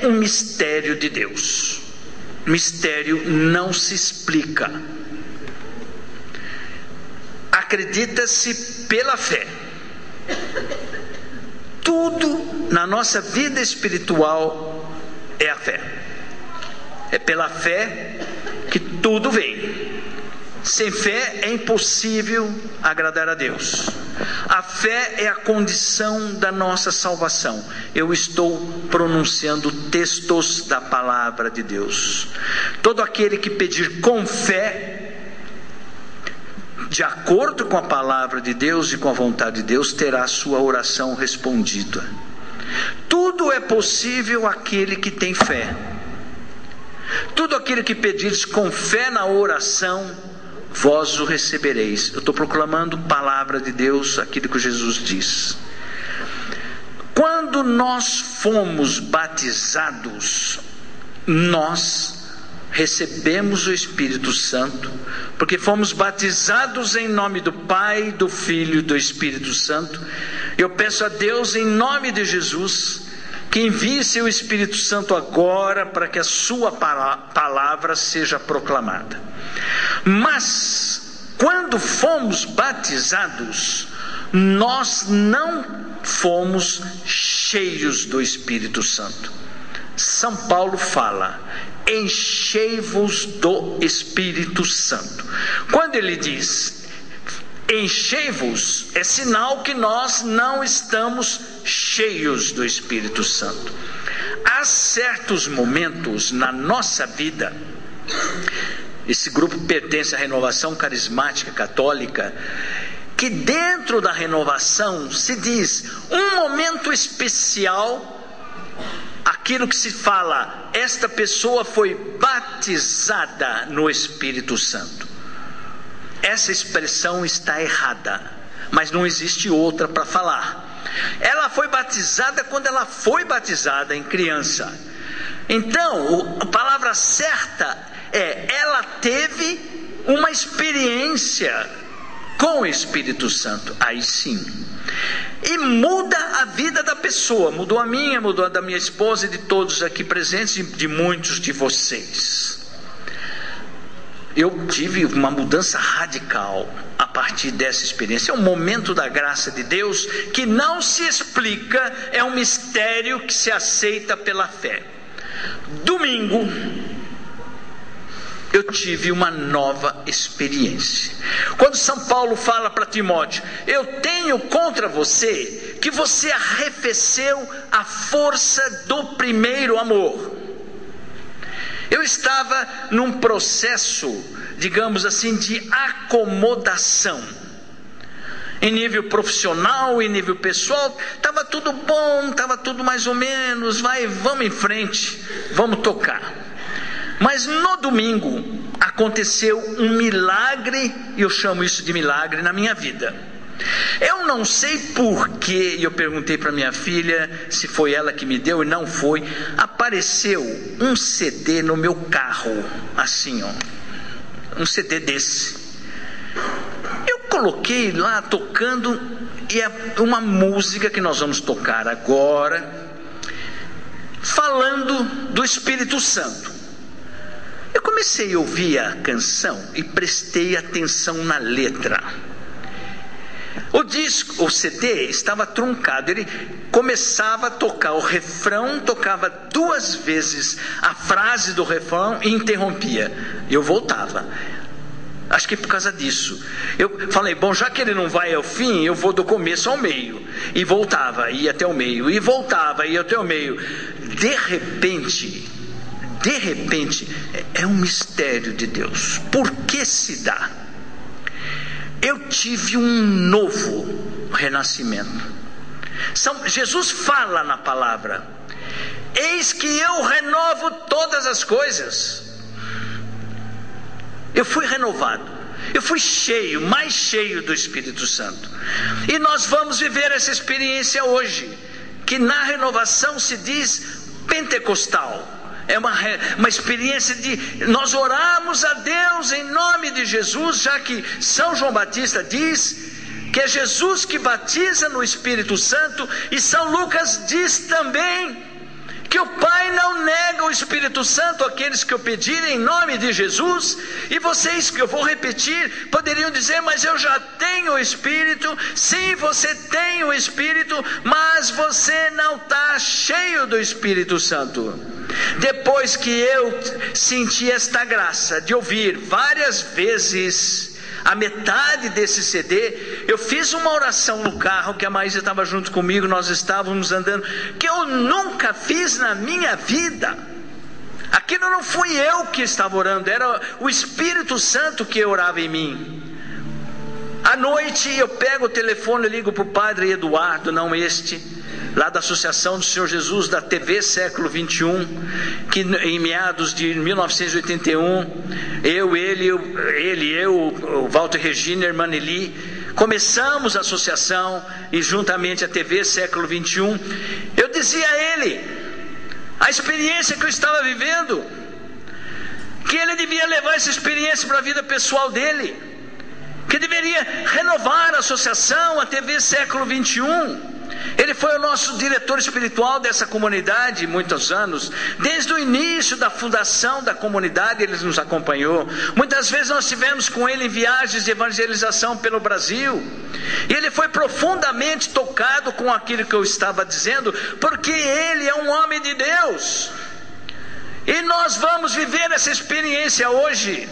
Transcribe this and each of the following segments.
um mistério de Deus. Mistério não se explica. Acredita-se pela fé. Tudo na nossa vida espiritual é a fé. É pela fé que tudo vem. Sem fé é impossível agradar a Deus. A fé é a condição da nossa salvação. Eu estou pronunciando textos da palavra de Deus. Todo aquele que pedir com fé, de acordo com a palavra de Deus e com a vontade de Deus, terá a sua oração respondida. Tudo é possível àquele que tem fé. Tudo aquilo que pedires com fé na oração, vós o recebereis. Eu estou proclamando palavra de Deus, aquilo que Jesus diz. Quando nós fomos batizados, nós recebemos o Espírito Santo, porque fomos batizados em nome do Pai, do Filho e do Espírito Santo. Eu peço a Deus, em nome de Jesus, que envie seu Espírito Santo agora, para que a sua palavra seja proclamada. Mas, quando fomos batizados, nós não fomos cheios do Espírito Santo. São Paulo fala: enchei-vos do Espírito Santo. Quando ele diz enchei-vos, é sinal que nós não estamos cheios do Espírito Santo. Há certos momentos na nossa vida, esse grupo pertence à Renovação Carismática Católica, que dentro da renovação se diz um momento especial, aquilo que se fala: esta pessoa foi batizada no Espírito Santo. Essa expressão está errada, mas não existe outra para falar. Ela foi batizada quando ela foi batizada em criança. Então, a palavra certa é: ela teve uma experiência com o Espírito Santo. Aí sim. E muda a vida da pessoa. Mudou a minha, mudou a da minha esposa e de todos aqui presentes, e de muitos de vocês. Eu tive uma mudança radical a partir dessa experiência. É um momento da graça de Deus que não se explica, é um mistério que se aceita pela fé. Domingo, eu tive uma nova experiência. Quando São Paulo fala para Timóteo: eu tenho contra você que você arrefeceu a força do primeiro amor. Eu estava num processo, digamos assim, de acomodação. Em nível profissional, em nível pessoal, estava tudo bom, estava tudo mais ou menos, vamos em frente, vamos tocar. Mas no domingo aconteceu um milagre, e eu chamo isso de milagre, na minha vida. Eu não sei porquê, e eu perguntei para minha filha se foi ela que me deu, e não foi. Apareceu um CD no meu carro, assim, um CD desse. Eu coloquei lá tocando, e é uma música que nós vamos tocar agora, falando do Espírito Santo. Eu comecei a ouvir a canção e prestei atenção na letra. O CD estava truncado. Ele começava a tocar o refrão, tocava 2 vezes a frase do refrão e interrompia. Eu voltava. Acho que por causa disso. Eu falei: bom, já que ele não vai ao fim, eu vou do começo ao meio. E voltava, ia até o meio. E voltava, ia até o meio. De repente, é um mistério de Deus. Por que se dá? Eu tive um novo renascimento. Jesus fala na palavra: eis que eu renovo todas as coisas. Eu fui renovado, eu fui cheio, mais cheio do Espírito Santo. E nós vamos viver essa experiência hoje, que na renovação se diz pentecostal. É uma experiência de nós oramos a Deus em nome de Jesus, já que São João Batista diz que é Jesus que batiza no Espírito Santo, e São Lucas diz também que o Pai não o Espírito Santo àqueles que o pedirem em nome de Jesus. E vocês, que eu vou repetir, poderiam dizer: mas eu já tenho o Espírito. Sim, você tem o Espírito, mas você não está cheio do Espírito Santo. Depois que eu senti esta graça de ouvir várias vezes a metade desse CD, eu fiz uma oração no carro, que a Maísa estava junto comigo, nós estávamos andando, que eu nunca fiz na minha vida. Aquilo não fui eu que estava orando, era o Espírito Santo que orava em mim. À noite eu pego o telefone e ligo para o Padre Eduardo, não este, lá da Associação do Senhor Jesus, da TV Século 21, que em meados de 1981, o Walter Regina, a irmã Nelly, começamos a associação, e juntamente a TV Século 21, eu dizia a ele a experiência que eu estava vivendo, que ele devia levar essa experiência para a vida pessoal dele, que deveria renovar a associação, a TV Século 21. Ele foi o nosso diretor espiritual dessa comunidade muitos anos. Desde o início da fundação da comunidade ele nos acompanhou. Muitas vezes nós estivemos com ele em viagens de evangelização pelo Brasil, e ele foi profundamente tocado com aquilo que eu estava dizendo, porque ele é um homem de Deus. E nós vamos viver essa experiência hoje.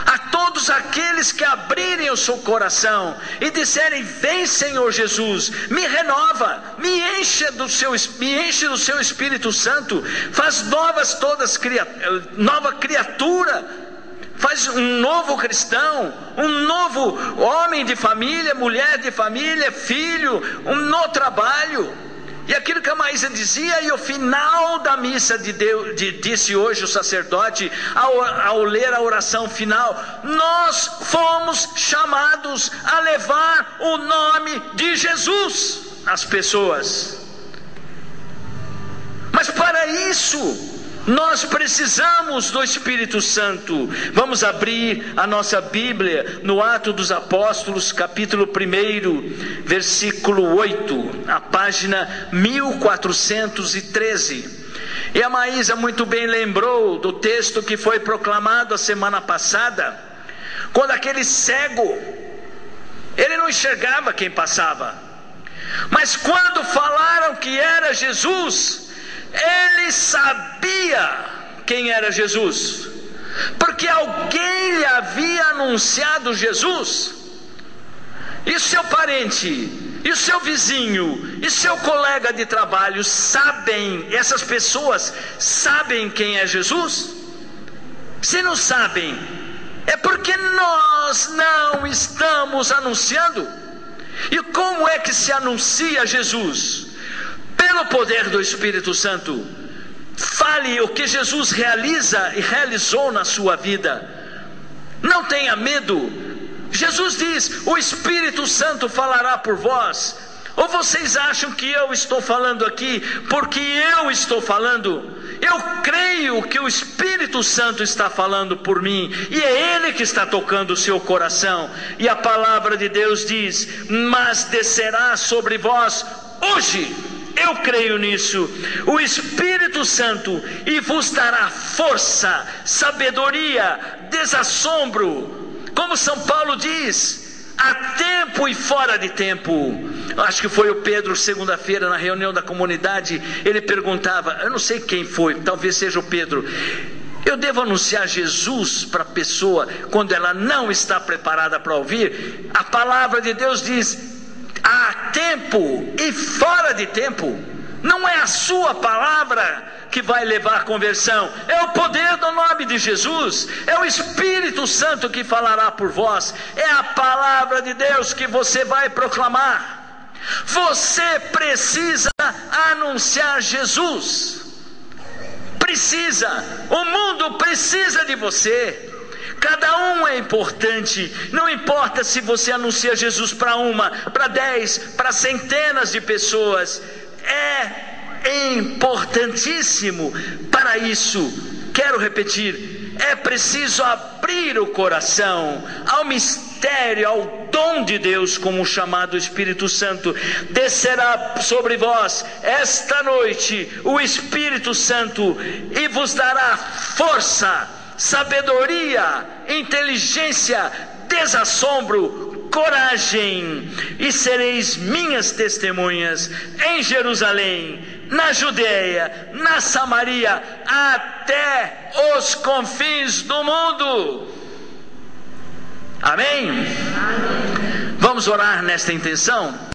A todos aqueles que abrirem o seu coração e disserem: vem, Senhor Jesus, me renova, me enche do seu Espírito Santo, faz nova criatura, faz um novo cristão, um novo homem de família, mulher de família, filho, no trabalho. E aquilo que a Maísa dizia, e o final da missa de Deus, disse hoje o sacerdote, ao ler a oração final: nós fomos chamados a levar o nome de Jesus às pessoas. Mas para isso, nós precisamos do Espírito Santo. Vamos abrir a nossa Bíblia no Atos dos Apóstolos, capítulo 1, versículo 8, a página 1413. E a Maísa muito bem lembrou do texto que foi proclamado a semana passada, quando aquele cego, ele não enxergava quem passava, mas quando falaram que era Jesus, ele sabia quem era Jesus, porque alguém lhe havia anunciado Jesus. E seu parente, e o seu vizinho, e seu colega de trabalho sabem, essas pessoas sabem quem é Jesus? Se não sabem, é porque nós não estamos anunciando. E como é que se anuncia Jesus? Pelo poder do Espírito Santo. Fale o que Jesus realiza e realizou na sua vida. Não tenha medo. Jesus diz: o Espírito Santo falará por vós. Ou vocês acham que eu estou falando aqui porque eu estou falando? Eu creio que o Espírito Santo está falando por mim, e é Ele que está tocando o seu coração. E a palavra de Deus diz: mas descerá sobre vós hoje, eu creio nisso, o Espírito Santo, e vos dará força, sabedoria, desassombro. Como São Paulo diz, a tempo e fora de tempo. Acho que foi o Pedro, segunda-feira, na reunião da comunidade, ele perguntava, eu não sei quem foi, talvez seja o Pedro: eu devo anunciar Jesus para a pessoa quando ela não está preparada para ouvir? A palavra de Deus diz: há tempo e fora de tempo. Não é a sua palavra que vai levar à conversão, é o poder do nome de Jesus, é o Espírito Santo que falará por vós, é a palavra de Deus que você vai proclamar. Você precisa anunciar Jesus, precisa, o mundo precisa de você. Cada um é importante. Não importa se você anuncia Jesus para uma, para 10, para centenas de pessoas. É importantíssimo. Para isso, quero repetir, é preciso abrir o coração ao mistério ministério, ao dom de Deus, como chamado Espírito Santo. Descerá sobre vós esta noite o Espírito Santo e vos dará força, sabedoria, inteligência, desassombro, coragem, e sereis minhas testemunhas em Jerusalém, na Judeia, na Samaria, até os confins do mundo. Amém? Vamos orar nesta intenção?